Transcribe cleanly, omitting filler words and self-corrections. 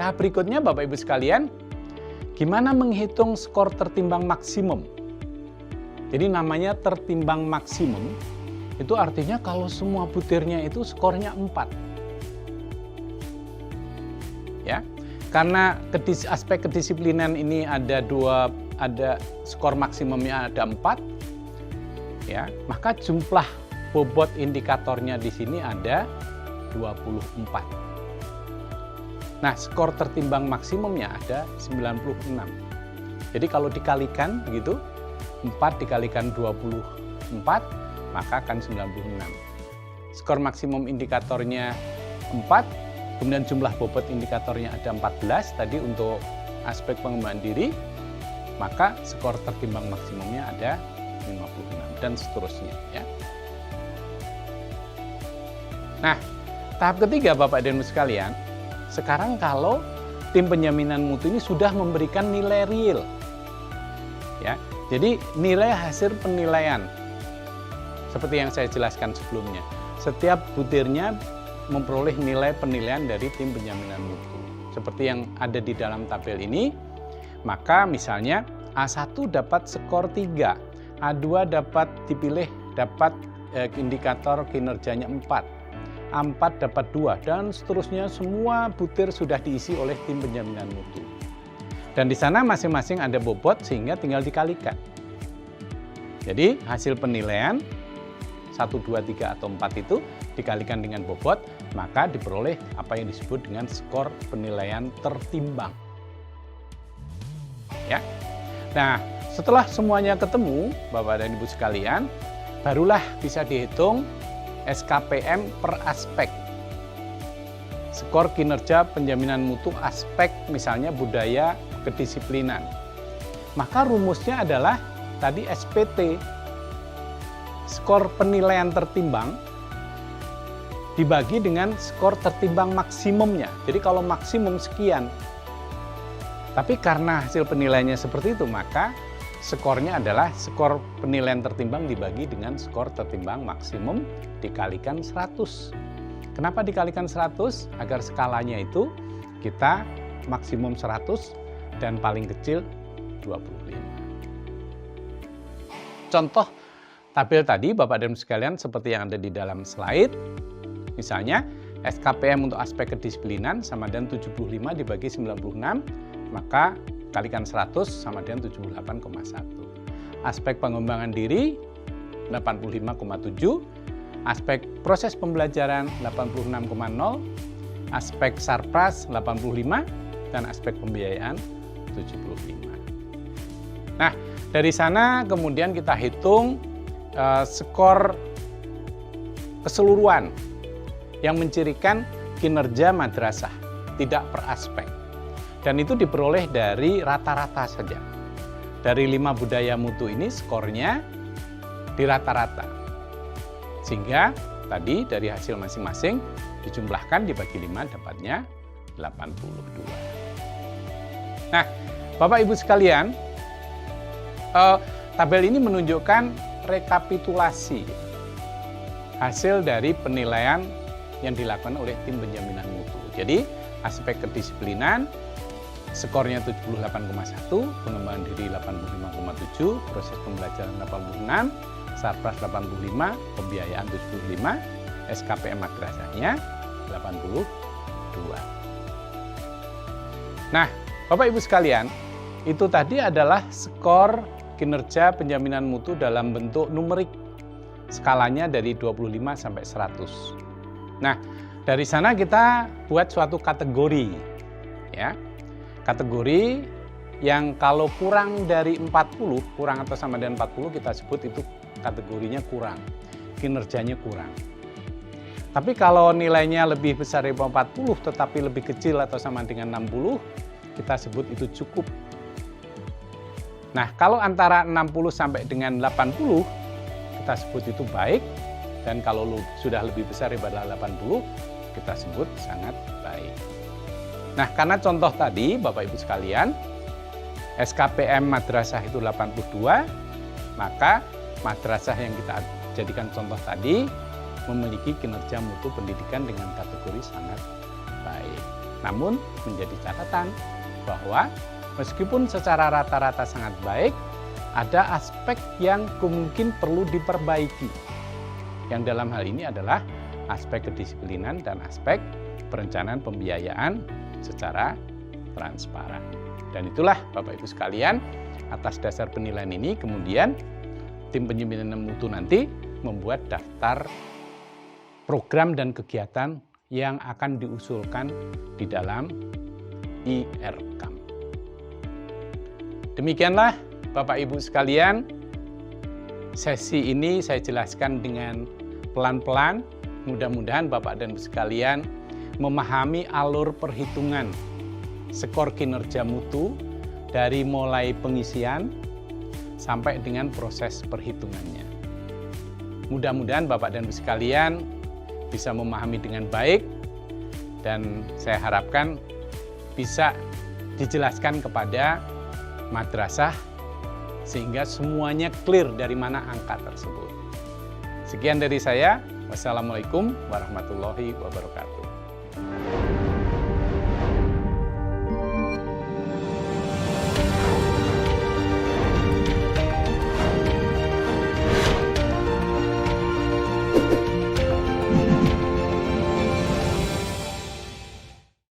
tahap berikutnya Bapak Ibu sekalian, gimana menghitung skor tertimbang maksimum? Jadi namanya tertimbang maksimum, itu artinya kalau semua butirnya itu skornya 4. Ya, karena aspek kedisiplinan ini ada skor maksimumnya ada 4, ya, maka jumlah bobot indikatornya di sini ada 24. Nah, skor tertimbang maksimumnya ada 96. Jadi kalau dikalikan begitu, 4 dikalikan 24, maka akan 96. Skor maksimum indikatornya 4, kemudian jumlah bobot indikatornya ada 14 tadi untuk aspek pengembangan diri, maka skor tertimbang maksimumnya ada 56 dan seterusnya, ya. Nah, tahap ketiga Bapak dan Ibu sekalian, sekarang kalau tim penjaminan mutu ini sudah memberikan nilai real, ya, jadi nilai hasil penilaian seperti yang saya jelaskan sebelumnya, setiap butirnya memperoleh nilai penilaian dari tim penjaminan mutu seperti yang ada di dalam tabel ini. Maka misalnya A1 dapat skor 3, A2 dapat dipilih dapat indikator kinerjanya 4, A4 dapat 2, dan seterusnya. Semua butir sudah diisi oleh tim penjaminan mutu. Dan di sana masing-masing ada bobot sehingga tinggal dikalikan. Jadi hasil penilaian 1, 2, 3, atau 4 itu dikalikan dengan bobot, maka diperoleh apa yang disebut dengan skor penilaian tertimbang. Ya. Nah, setelah semuanya ketemu, Bapak dan Ibu sekalian, barulah bisa dihitung SKPM per aspek. Skor kinerja penjaminan mutu aspek misalnya budaya kedisiplinan. Maka rumusnya adalah tadi SPT, skor penilaian tertimbang dibagi dengan skor tertimbang maksimumnya. Jadi kalau maksimum sekian, tapi karena hasil penilaiannya seperti itu, maka skornya adalah skor penilaian tertimbang dibagi dengan skor tertimbang maksimum dikalikan 100. Kenapa dikalikan 100? Agar skalanya itu kita maksimum 100 dan paling kecil 25. Contoh tabel tadi Bapak dan Ibu sekalian seperti yang ada di dalam slide. Misalnya SKPM untuk aspek kedisiplinan sama dengan 75 dibagi 96, maka kalikan 100 sama dengan 78,1. Aspek pengembangan diri 85,7, aspek proses pembelajaran 86,0, aspek sarpras 85, dan aspek pembiayaan 75. Nah, dari sana kemudian kita hitung skor keseluruhan yang mencirikan kinerja madrasah, tidak per aspek. Dan itu diperoleh dari rata-rata saja. Dari 5 budaya mutu ini skornya di rata-rata. Sehingga tadi dari hasil masing-masing dijumlahkan dibagi 5 dapatnya 82. Nah, Bapak Ibu sekalian, tabel ini menunjukkan rekapitulasi hasil dari penilaian yang dilakukan oleh tim penjaminan mutu. Jadi aspek kedisiplinan skornya 78,1, pengembangan diri 85,7, proses pembelajaran 86, sarpras 85, pembiayaan 75, SKPM madrasahnya 82. Nah, Bapak Ibu sekalian, itu tadi adalah skor kinerja penjaminan mutu dalam bentuk numerik. Skalanya dari 25 sampai 100. Nah, dari sana kita buat suatu kategori, ya. Kategori yang kalau kurang dari 40, kurang atau sama dengan 40, kita sebut itu kategorinya kurang, kinerjanya kurang. Tapi kalau nilainya lebih besar dari 40, tetapi lebih kecil atau sama dengan 60, kita sebut itu cukup. Nah, kalau antara 60 sampai dengan 80, kita sebut itu baik. Dan kalau sudah lebih besar daripada 80, kita sebut sangat baik. Nah, karena contoh tadi, Bapak Ibu sekalian, SKPM madrasah itu 82, maka madrasah yang kita jadikan contoh tadi memiliki kinerja mutu pendidikan dengan kategori sangat baik. Namun menjadi catatan bahwa meskipun secara rata-rata sangat baik, ada aspek yang mungkin perlu diperbaiki. Yang dalam hal ini adalah aspek kedisiplinan dan aspek perencanaan pembiayaan secara transparan. Dan itulah Bapak Ibu sekalian, atas dasar penilaian ini kemudian tim penjaminan mutu nanti membuat daftar program dan kegiatan yang akan diusulkan di dalam IRCAM. Demikianlah Bapak Ibu sekalian, sesi ini saya jelaskan dengan pelan-pelan. Mudah-mudahan Bapak dan Ibu sekalian memahami alur perhitungan skor kinerja mutu dari mulai pengisian sampai dengan proses perhitungannya. Mudah-mudahan Bapak dan Ibu sekalian bisa memahami dengan baik, dan saya harapkan bisa dijelaskan kepada madrasah sehingga semuanya clear dari mana angka tersebut. Sekian dari saya. Wassalamualaikum warahmatullahi wabarakatuh.